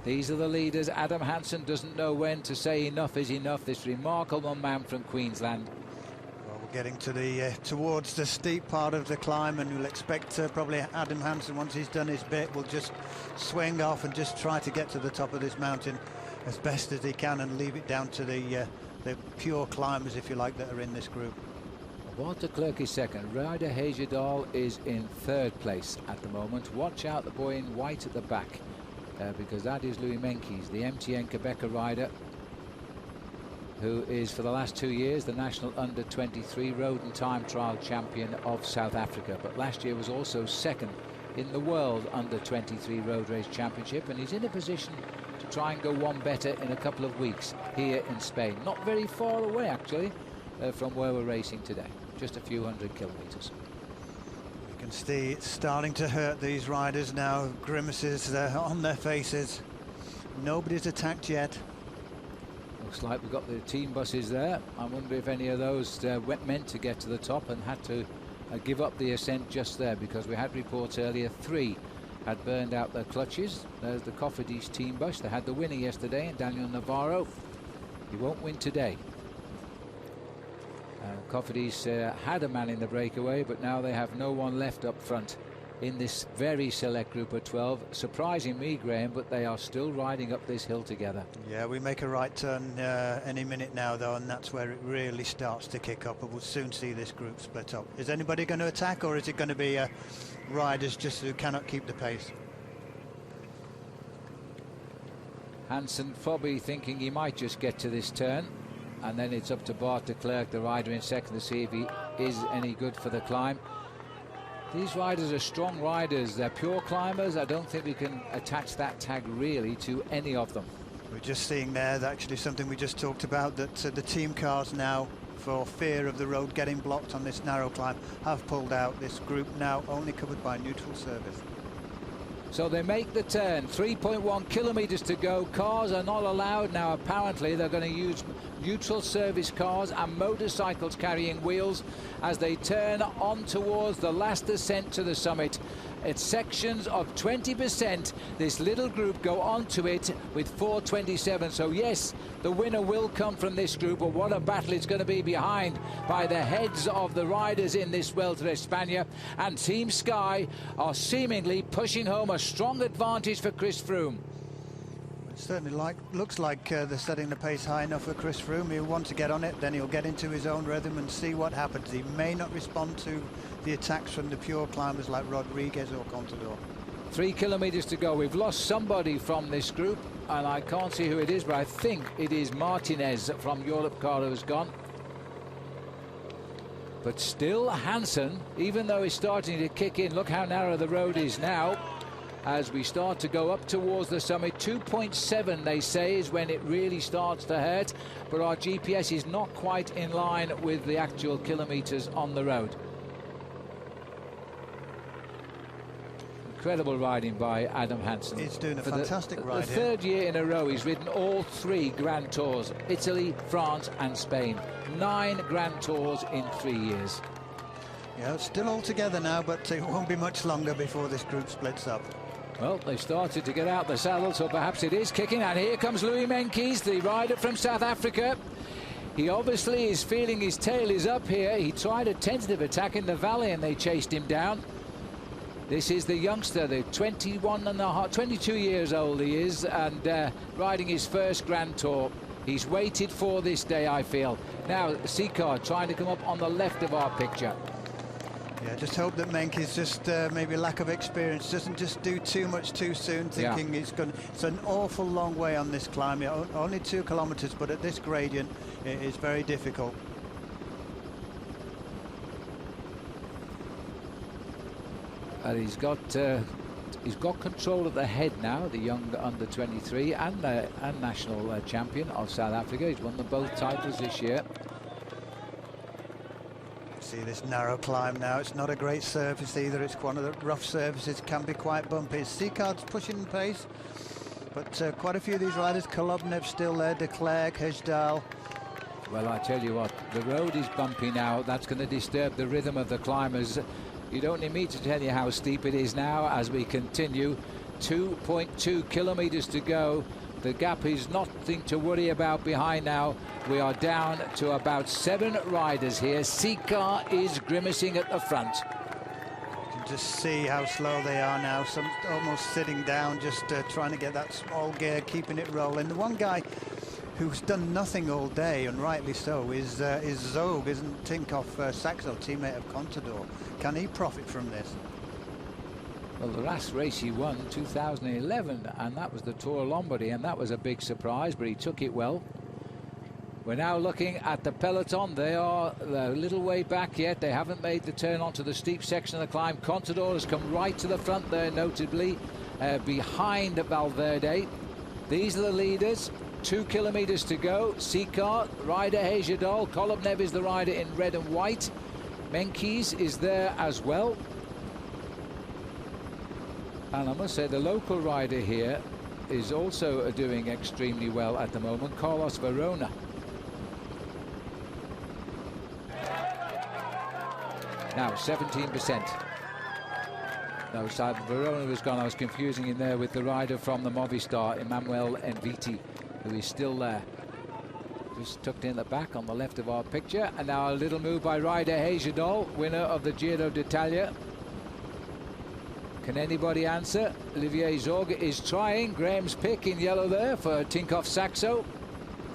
These are the leaders. Adam Hansen doesn't know when to say enough is enough. This remarkable man from Queensland. Well, we're getting to the towards the steep part of the climb, and we'll expect probably Adam Hansen, once he's done his bit, will just swing off and just try to get to the top of this mountain as best as he can and leave it down to the pure climbers, if you like, that are in this group. Walter Clerk is second. Ryder Hejerdal is in third place at the moment. Watch out the boy in white at the back, because that is Louis Menkes, the MTN Quebecer rider, who is for the last 2 years the national under-23 road and time trial champion of South Africa, but last year was also second in the world under-23 road race championship, and he's in a position to try and go one better in a couple of weeks here in Spain. Not very far away actually from where we're racing today, just a few hundred kilometers. You can see it's starting to hurt these riders now. Grimaces on their faces. Nobody's attacked yet. Looks like we've got the team buses there. I wonder if any of those meant to get to the top and had to give up the ascent just there, because we had reports earlier 3 had burned out their clutches. There's the Cofidis team bus. They had the winner yesterday in Daniel Navarro. He won't win today. Cofidis had a man in the breakaway, but now they have no one left up front in this very select group of 12. Surprising me, Graham, but they are still riding up this hill together. Yeah, we make a right turn any minute now, though, and that's where it really starts to kick up, and we'll soon see this group split up. Is anybody going to attack, or is it going to be riders just who cannot keep the pace? Hansen probably thinking he might just get to this turn, and then it's up to Bart de Klerk, the rider in second, to see if he is any good for the climb. These riders are strong riders. They're pure climbers. I don't think we can attach that tag really to any of them. We're just seeing there, actually something we just talked about, that the team cars now, for fear of the road getting blocked on this narrow climb, have pulled out. This group now only covered by neutral service. So they make the turn, 3.1 kilometers to go. Cars are not allowed now, apparently. They're going to use neutral service cars and motorcycles carrying wheels as they turn on towards the last ascent to the summit. It's sections of 20%. This little group go onto it with 4:27. So yes, the winner will come from this group, but what a battle it's going to be behind by the heads of the riders in this Vuelta a España. And Team Sky are seemingly pushing home a strong advantage for Chris Froome. It certainly looks like they're setting the pace high enough for Chris Froome. He'll want to get on it, then he'll get into his own rhythm and see what happens. He may not respond to the attacks from the pure climbers like Rodriguez or Contador. 3 kilometers to go. We've lost somebody from this group, and I can't see who it is, but I think it is Martinez from Europe car who's gone. But still Hansen, even though he's starting to kick in, look how narrow the road is now as we start to go up towards the summit. 2.7 they say is when it really starts to hurt, but our GPS is not quite in line with the actual kilometers on the road. Incredible riding by Adam Hansen. He's doing a fantastic ride here. The third year in a row he's ridden all 3 Grand Tours: Italy, France and Spain. 9 Grand Tours in 3 years. Yeah, it's still all together now, but it won't be much longer before this group splits up. Well, they've started to get out the saddle, so perhaps it is kicking. And here comes Louis Menkes, the rider from South Africa. He obviously is feeling his tail is up here. He tried a tentative attack in the valley and they chased him down. This is the youngster, the 22 years old he is, and riding his first Grand Tour. He's waited for this day, I feel. Now, Seacard trying to come up on the left of our picture. Yeah, just hope that Menkes, just maybe lack of experience, doesn't just do too much too soon, thinking it's an awful long way on this climb. Only 2 kilometers, but at this gradient, it is very difficult. And he's got control of the head now, the young under-23 and national champion of South Africa. He's won them both titles this year. See this narrow climb now. It's not a great surface either. It's one of the rough surfaces, can be quite bumpy. Seacard's pushing the pace, but quite a few of these riders, Kolobnev still there, de Klerk, Hejerdal. Well, I tell you what, the road is bumpy now. That's going to disturb the rhythm of the climbers. You don't need me to tell you how steep it is now as we continue 2.2 kilometers to go. The gap is nothing to worry about behind now. We are down to about 7 riders here. Sika is grimacing at the front. You can just see how slow they are now. Some almost sitting down, just trying to get that small gear, keeping it rolling. The one guy who's done nothing all day, and rightly so, is Zog, isn't Tinkoff Saxo, teammate of Contador. Can he profit from this? Well, the last race he won, 2011, and that was the Tour Lombardy, and that was a big surprise, but he took it well. We're now looking at the peloton. They are a little way back yet. They haven't made the turn onto the steep section of the climb. Contador has come right to the front there, notably, behind Valverde. These are the leaders. 2 kilometers to go. Sika, rider Hejadol. Kolobnev is the rider in red and white. Menkes is there as well. And I must say the local rider here is also doing extremely well at the moment, Carlos Verona. Now 17%. No, Verona was gone. I was confusing him there with the rider from the Movistar, Emmanuel Enviti, who is still there. Just tucked in the back on the left of our picture. And now a little move by rider Hejadol, winner of the Giro d'Italia. Can anybody answer? Olivier Zog is trying. Graham's pick in yellow there for Tinkoff Saxo.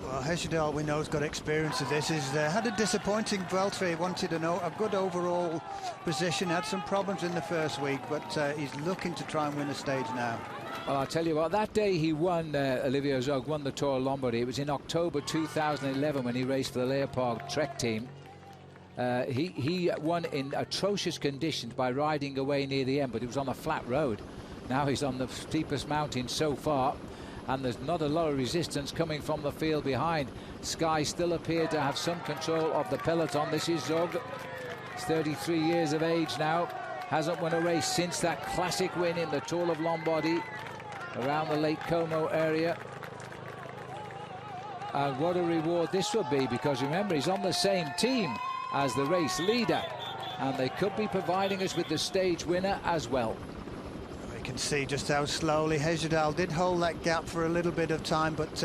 Well, Hejadol, we know, has got experience of this. He's had a disappointing Vuelta. He wanted a good overall position. Had some problems in the first week, but he's looking to try and win a stage now. Well, I'll tell you what, that day he won, Olivier Zog won the Tour Lombardy. It was in October 2011 when he raced for the Leopard Trek team. He won in atrocious conditions by riding away near the end, but it was on a flat road. Now he's on the steepest mountain so far, and there's not a lot of resistance coming from the field behind. Sky still appear to have some control of the peloton. This is Zog. He's 33 years of age now. Hasn't won a race since that classic win in the Tour of Lombardy around the Lake Como area. And what a reward this would be, because remember, he's on the same team as the race leader, and they could be providing us with the stage winner as well. We can see just how slowly Hejadol did hold that gap for a little bit of time, but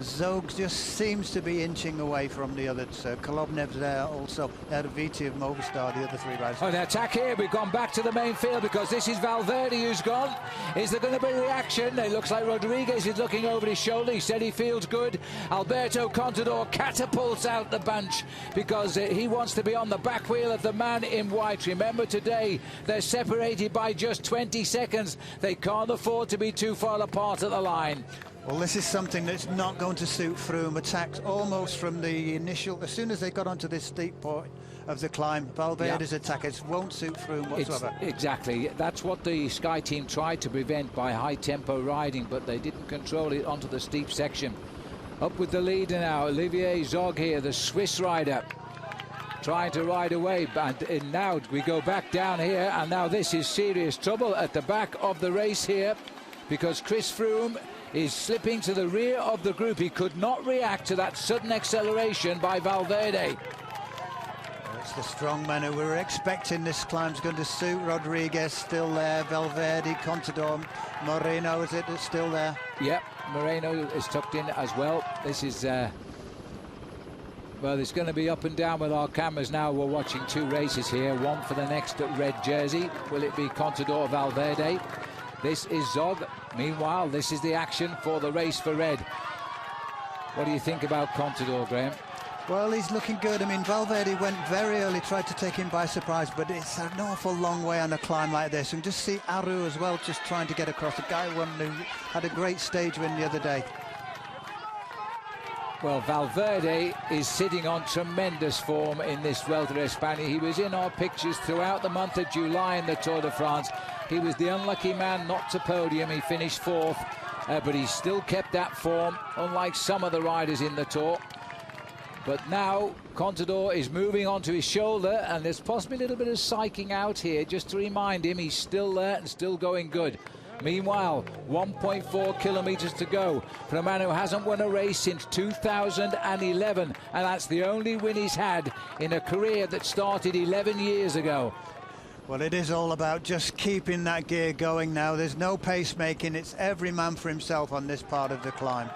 Zog just seems to be inching away from the others. Kolobnev's there also, Erviti of Movistar, the other 3 riders. Oh, the attack here, we've gone back to the main field because this is Valverde who's gone. Is there going to be a reaction? It looks like Rodriguez is looking over his shoulder. He said he feels good. Alberto Contador catapults out the bunch because he wants to be on the back wheel of the man in white. Remember, today they're separated by just 20 seconds. They can't afford to be too far apart at the line. Well, this is something that's not going to suit Froome. Attacks almost from the initial, as soon as they got onto this steep point of the climb, Valverde's attackers won't suit Froome whatsoever. Exactly. That's what the Sky team tried to prevent by high-tempo riding, but they didn't control it onto the steep section. Up with the leader now, Olivier Zog here, the Swiss rider, trying to ride away. And now we go back down here, and now this is serious trouble at the back of the race here, because Chris Froome is slipping to the rear of the group. He could not react to that sudden acceleration by Valverde. It's the strong man who we were expecting. This climb's going to suit. Rodriguez still there, Valverde, Contador, Moreno, is it still there? Yep, Moreno is tucked in as well. This is well, it's going to be up and down with our cameras now. We're watching 2 races here, one for the next red jersey. Will it be Contador or Valverde? This is Zog. Meanwhile, this is the action for the race for red. What do you think about Contador, Graham? Well, he's looking good. I mean, Valverde went very early, tried to take him by surprise, but it's an awful long way on a climb like this. And just see Aru as well, just trying to get across. A guy who had a great stage win the other day. Well, Valverde is sitting on tremendous form in this Vuelta a España. He was in our pictures throughout the month of July in the Tour de France. He was the unlucky man not to podium. He finished 4th, but he still kept that form, unlike some of the riders in the Tour. But now Contador is moving onto his shoulder, and there's possibly a little bit of psyching out here, just to remind him he's still there and still going good. Meanwhile, 1.4 kilometers to go for a man who hasn't won a race since 2011, and that's the only win he's had in a career that started 11 years ago. Well, it is all about just keeping that gear going now. There's no pacemaking. It's every man for himself on this part of the climb.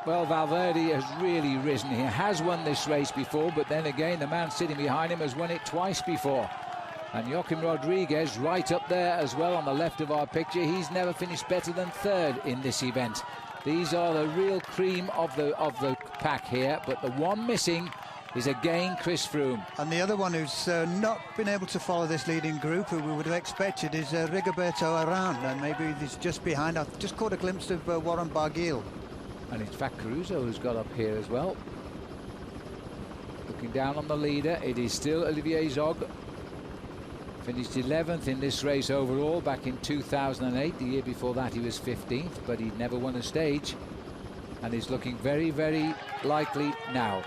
Well, Valverde has really risen. He has won this race before, but then again, the man sitting behind him has won it twice before. And Joaquim Rodriguez right up there as well on the left of our picture. He's never finished better than third in this event. These are the real cream of the pack here, but the one missing is again Chris Froome. And the other one who's not been able to follow this leading group, who we would have expected, is Rigoberto Urán, and maybe he's just behind. I've just caught a glimpse of Warren Barguil. And it's fact Caruso who's got up here as well. Looking down on the leader, it is still Olivier Zog. Finished 11th in this race overall back in 2008. The year before that he was 15th, but he'd never won a stage. And he's looking very, very likely now.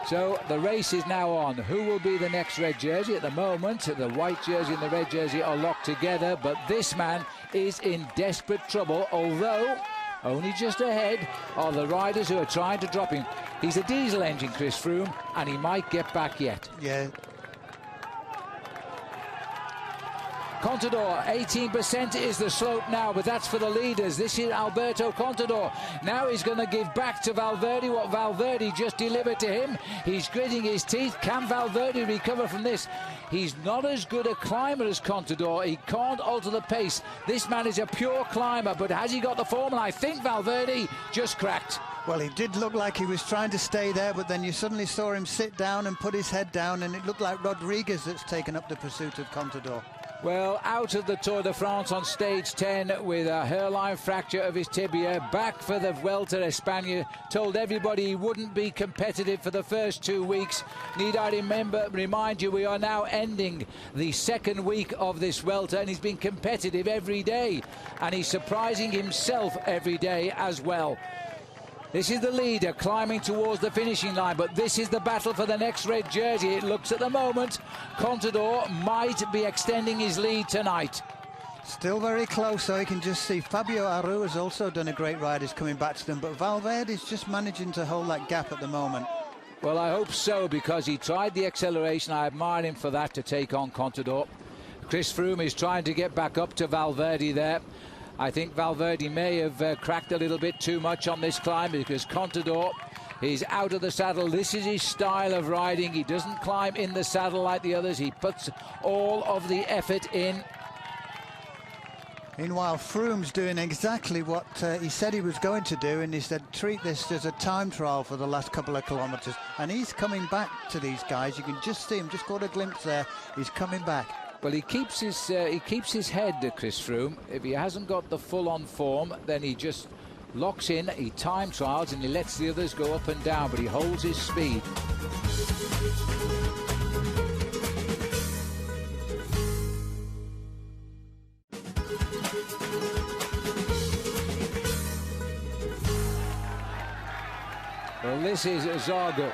So the race is now on. Who will be the next red jersey? At the moment, the white jersey and the red jersey are locked together, but this man is in desperate trouble, although only just ahead are the riders who are trying to drop him. He's a diesel engine, Chris Froome, and he might get back yet. Yeah. Contador, 18% is the slope now, but that's for the leaders. This is Alberto Contador. Now he's going to give back to Valverde what Valverde just delivered to him. He's gritting his teeth. Can Valverde recover from this? He's not as good a climber as Contador. He can't alter the pace. This man is a pure climber, but has he got the form? And I think Valverde just cracked. Well, he did look like he was trying to stay there, but then you suddenly saw him sit down and put his head down, and it looked like Rodriguez that's taken up the pursuit of Contador. Well, out of the Tour de France on stage 10 with a hairline fracture of his tibia, back for the Vuelta Espana, told everybody he wouldn't be competitive for the first 2 weeks. Need I remind you, we are now ending the second week of this Vuelta, and he's been competitive every day, and he's surprising himself every day as well. This is the leader climbing towards the finishing line, but this is the battle for the next red jersey. It looks at the moment Contador might be extending his lead tonight. Still very close, so you can just see Fabio Aru has also done a great ride. He's coming back to them, but Valverde is just managing to hold that gap at the moment. Well, I hope so, because he tried the acceleration. I admire him for that, to take on Contador. Chris Froome is trying to get back up to Valverde there. I think Valverde may have cracked a little bit too much on this climb, because Contador is out of the saddle. This is his style of riding. He doesn't climb in the saddle like the others. He puts all of the effort in. Meanwhile, Froome's doing exactly what he said he was going to do, and he said treat this as a time trial for the last couple of kilometres. And he's coming back to these guys. You can just see him, just caught a glimpse there. He's coming back. Well, he keeps his head, Chris Froome. If he hasn't got the full-on form, then he just locks in, he time trials, and he lets the others go up and down, but he holds his speed. Well, this is Zargo,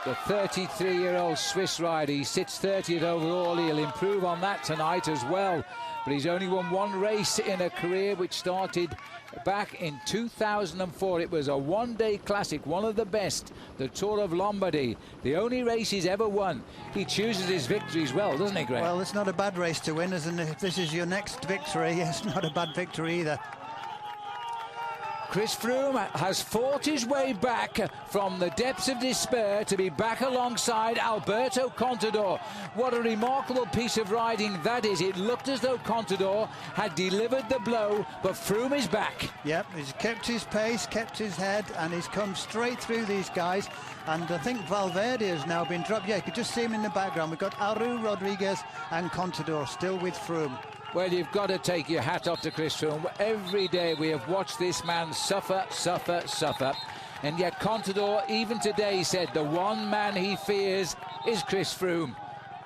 the 33-year-old Swiss rider. He sits 30th overall. He'll improve on that tonight as well. But he's only won one race in a career which started back in 2004. It was a one-day classic, one of the best, the Tour of Lombardy. The only race he's ever won. He chooses his victories well, doesn't he, Greg? Well, it's not a bad race to win, and if this is your next victory, it's not a bad victory either. Chris Froome has fought his way back from the depths of despair to be back alongside Alberto Contador. What a remarkable piece of riding that is. It looked as though Contador had delivered the blow, but Froome is back. Yep, he's kept his pace, kept his head, and he's come straight through these guys. And I think Valverde has now been dropped. Yeah, you could just see him in the background. We've got Aru, Rodriguez and Contador still with Froome. Well, you've got to take your hat off to Chris Froome. Every day we have watched this man suffer, suffer, suffer. And yet Contador, even today, said the one man he fears is Chris Froome.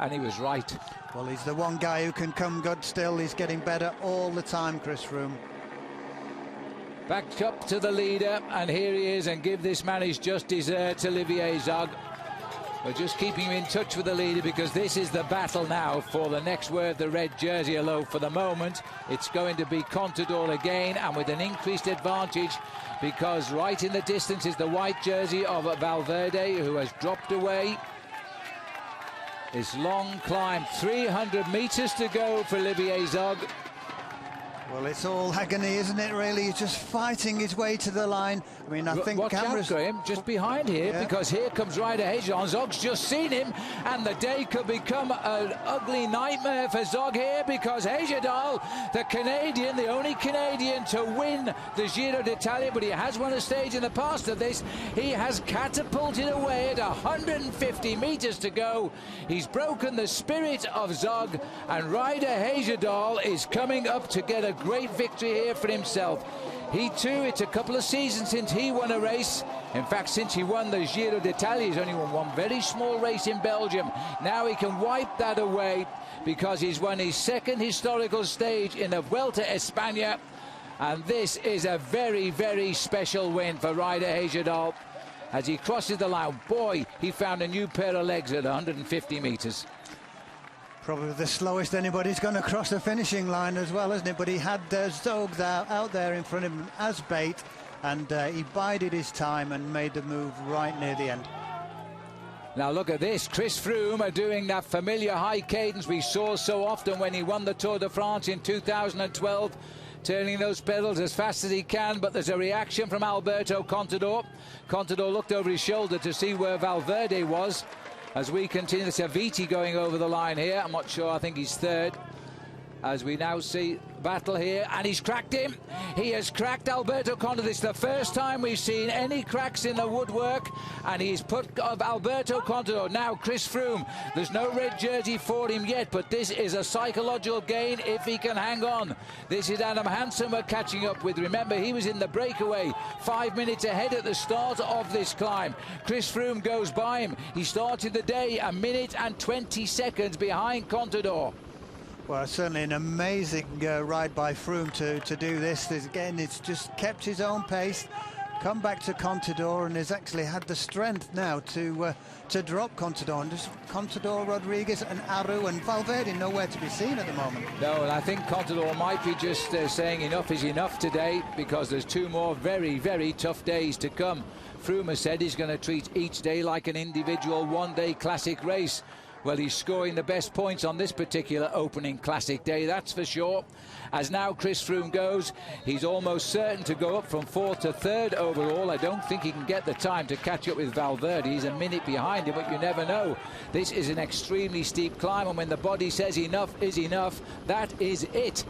And he was right. Well, he's the one guy who can come good still. He's getting better all the time, Chris Froome. Back up to the leader, and here he is, and give this man his just desserts, Olivier Zog. We're just keeping him in touch with the leader, because this is the battle now for the next word, the red jersey. Although for the moment it's going to be Contador again, and with an increased advantage, because right in the distance is the white jersey of Valverde, who has dropped away. This long climb, 300 metres to go for Olivier Zog. Well, it's all agony, isn't it, really? He's just fighting his way to the line. I mean, I think cameras... Watch out, Graham, just behind here, yeah. Because here comes Ryder Hejjedal. Zog's just seen him, and the day could become an ugly nightmare for Zog here, because Hejjedal, the Canadian, the only Canadian to win the Giro d'Italia, but he has won a stage in the past of this, he has catapulted away at 150 metres to go. He's broken the spirit of Zog, and Ryder Hejjedal is coming up to get a great victory here for himself. He too, it's a couple of seasons since he won a race. In fact, since he won the Giro d'Italia, he's only won one very small race in Belgium. Now he can wipe that away because he's won his second historical stage in the Vuelta Espana. And this is a very, very special win for Ryder Hejjedal. As he crosses the line, boy, he found a new pair of legs at 150 metres. Probably the slowest anybody's going to cross the finishing line as well, isn't it? But he had Zog out there in front of him as bait, and he bided his time and made the move right near the end. Now look at this, Chris Froome are doing that familiar high cadence we saw so often when he won the Tour de France in 2012, turning those pedals as fast as he can, but there's a reaction from Alberto Contador. Contador looked over his shoulder to see where Valverde was. As we continue, Saviti going over the line here. I'm not sure, I think he's third. As we now see battle here, and he's cracked him. He has cracked Alberto Contador. This is the first time we've seen any cracks in the woodwork, and he's put Alberto Contador. Now Chris Froome, there's no red jersey for him yet, but this is a psychological gain if he can hang on. This is Adam Hansen we're catching up with. Remember, he was in the breakaway 5 minutes ahead at the start of this climb. Chris Froome goes by him. He started the day 1 minute and 20 seconds behind Contador. Well, certainly an amazing ride by Froome to do this. Again, it's just kept his own pace, come back to Contador, and has actually had the strength now to drop Contador. And just Contador, Rodriguez and Aru and Valverde nowhere to be seen at the moment. No, and I think Contador might be just saying enough is enough today, because there's two more very, very tough days to come. Froome has said he's going to treat each day like an individual one-day classic race. Well, he's scoring the best points on this particular opening classic day, that's for sure. As now Chris Froome goes, he's almost certain to go up from 4th to 3rd overall. I don't think he can get the time to catch up with Valverde. He's a minute behind him, but you never know. This is an extremely steep climb, and when the body says enough is enough, that is it.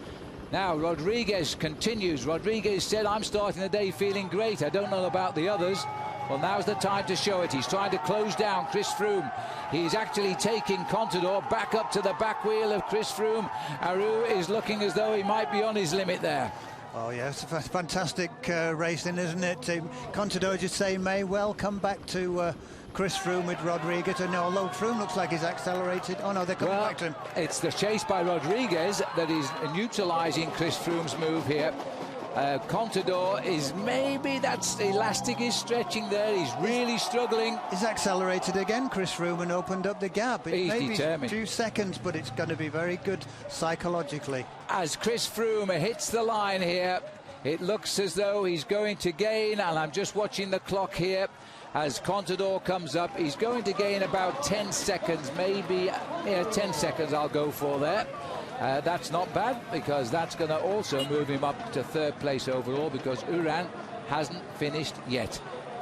Now Rodriguez continues. Rodriguez said, I'm starting the day feeling great. I don't know about the others. Well, now's the time to show it. He's trying to close down Chris Froome. He's actually taking Contador back up to the back wheel of Chris Froome. Aru is looking as though he might be on his limit there. Oh, yeah, it's a fantastic racing, isn't it? Contador, just say, may well come back to Chris Froome with Rodriguez. And although Froome looks like he's accelerated. Oh, no, they're coming back to him. It's the chase by Rodriguez that is neutralising Chris Froome's move here. Contador is maybe that's elastic is stretching there. He's really struggling. He's accelerated again, Chris Froome, and opened up the gap. It may be a few seconds, but it's going to be very good psychologically. As Chris Froome hits the line here, it looks as though he's going to gain, and I'm just watching the clock here. As Contador comes up, he's going to gain about 10 seconds, maybe 10 seconds I'll go for there. That's not bad, because that's going to also move him up to 3rd place overall, because Uran hasn't finished yet.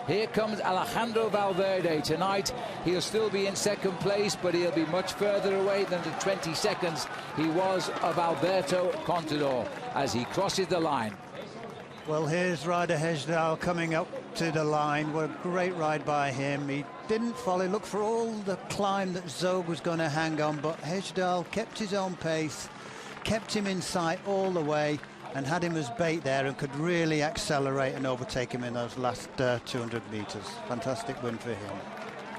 Here comes Alejandro Valverde. Tonight he'll still be in 2nd place, but he'll be much further away than the 20 seconds he was of Alberto Contador as he crosses the line. Well, here's Ryder Hejjedal coming up to the line. What a great ride by him. He didn't follow, look for all the climb that Zog was going to hang on, but Hejjedal kept his own pace, kept him in sight all the way, and had him as bait there, and could really accelerate and overtake him in those last 200 metres. Fantastic win for him.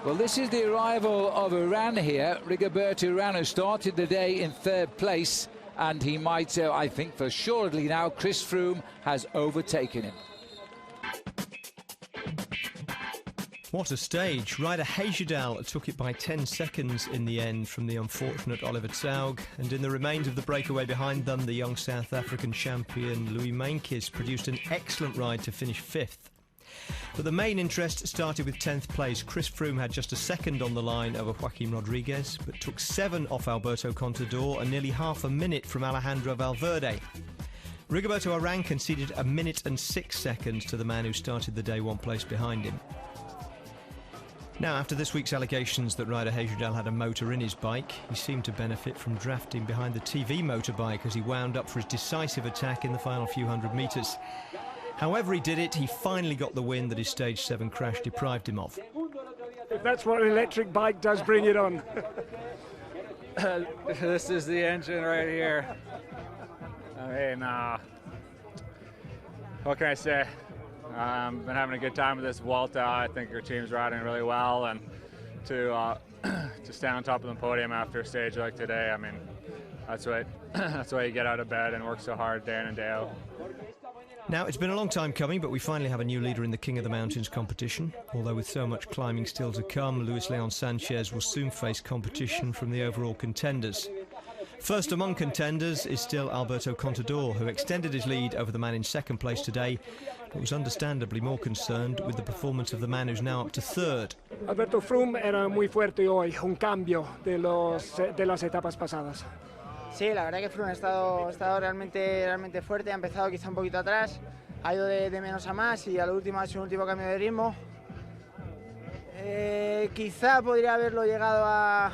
Well, this is the arrival of Uran here. Rigoberto Uran, who started the day in 3rd place, and he might, I think for assuredly now, Chris Froome has overtaken him. What a stage. Ryder Hejjedal took it by 10 seconds in the end from the unfortunate Oliver Zog, and in the remainder of the breakaway behind them, the young South African champion Louis Meintjes produced an excellent ride to finish 5th. But the main interest started with 10th place. Chris Froome had just a second on the line over Joaquim Rodriguez, but took 7 off Alberto Contador and nearly half a minute from Alejandro Valverde. Rigoberto Urán conceded 1 minute and 6 seconds to the man who started the day 1 place behind him. Now, after this week's allegations that rider Hejudal had a motor in his bike, he seemed to benefit from drafting behind the TV motorbike as he wound up for his decisive attack in the final few hundred metres. However he did it, he finally got the win that his Stage 7 crash deprived him of. If that's what an electric bike does, bring it on. This is the engine right here. I mean, what can I say? Been having a good time with this Vuelta. I think your team's riding really well, and to stand on top of the podium after a stage like today, I mean, that's why you get out of bed and work so hard day in and day out. Now, it's been a long time coming, but we finally have a new leader in the King of the Mountains competition. Although with so much climbing still to come, Luis Leon Sanchez will soon face competition from the overall contenders. First among contenders is still Alberto Contador, who extended his lead over the man in second place today, but was understandably more concerned with the performance of the man who's now up to third. Alberto Froome era muy fuerte hoy, un cambio de las etapas pasadas. Sí, la verdad que Froome ha estado realmente fuerte, ha empezado quizá un poquito atrás, ha ido de menos a más y a lo último ha sido un último cambio de ritmo. Quizá podría haberlo llegado a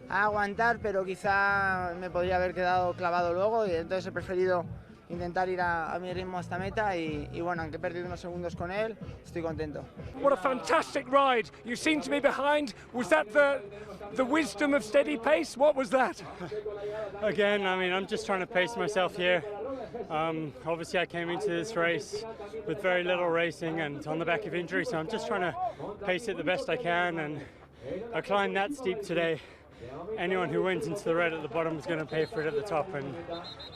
aguantar, pero quizá me podría haber quedado clavado luego, y entonces he preferido intentar ir a mi ritmo hasta meta y bueno, aunque he perdido unos segundos con él, estoy contento. What a fantastic ride! You seem to be behind. Was that the wisdom of steady pace? What was that? Again, I mean, I'm just trying to pace myself here. Obviously, I came into this race with very little racing and on the back of injury, so I'm just trying to pace it the best I can, and I climbed that steep today. Anyone who went into the red at the bottom was going to pay for it at the top, and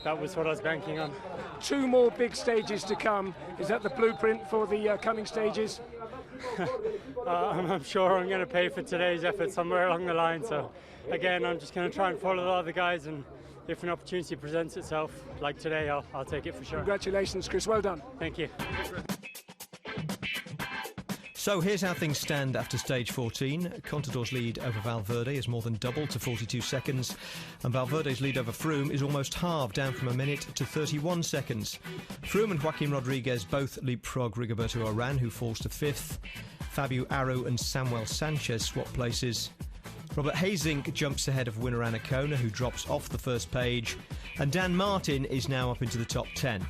that was what I was banking on. 2 more big stages to come. Is that the blueprint for the coming stages? I'm sure I'm going to pay for today's effort somewhere along the line, so again, I'm just going to try and follow the other guys, and if an opportunity presents itself like today, I'll take it for sure. Congratulations, Chris. Well done. Thank you. So here's how things stand after stage 14. Contador's lead over Valverde is more than doubled to 42 seconds, and Valverde's lead over Froome is almost halved, down from 1 minute to 31 seconds. Froome and Joaquim Rodriguez both leapfrog Rigoberto Urán, who falls to 5th. Fabio Aru and Samuel Sanchez swap places. Robert Hazink jumps ahead of winner Anna Kona, who drops off the first page, and Dan Martin is now up into the top 10.